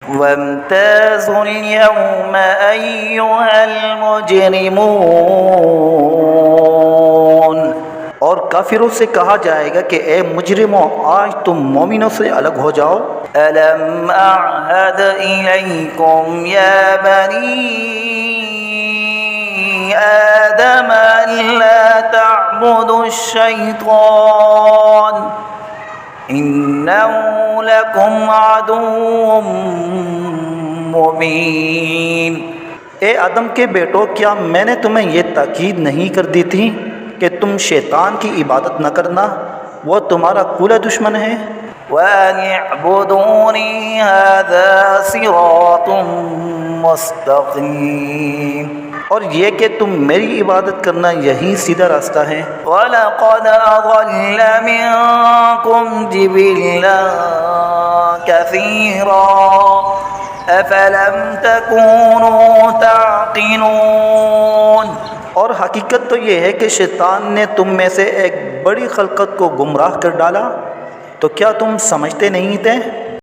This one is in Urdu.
وامتازوا اليوم أيها المجرمون، اور کافروں سے کہا جائے گا کہ اے مجرموں آج تم مومنوں سے الگ ہو جاؤ۔ ألم أعهد إليكم يا بني آدم ألا تعبدوا الشيطان إنه لكم عدو مبين۔ اے آدم کے بیٹو کیا میں نے تمہیں یہ تاکید نہیں کر دی تھی کہ تم شیطان کی عبادت نہ کرنا، وہ تمہارا کھلا دشمن ہے۔ وَأَنِ اعْبُدُونِي هَذَا صِرَاطٌ مُسْتَقِيمٌ، اور یہ کہ تم میری عبادت کرنا یہی سیدھا راستہ ہے۔ وَلَقَدْ أَضَلَّ مِنكُمْ جِبِلًّا كَثِيرًا أَفَلَمْ تَكُونُوا تَعْقِلُونَ، اور حقیقت تو یہ ہے کہ شیطان نے تم میں سے ایک بڑی خلقت کو گمراہ کر ڈالا، تو کیا تم سمجھتے نہیں تھے؟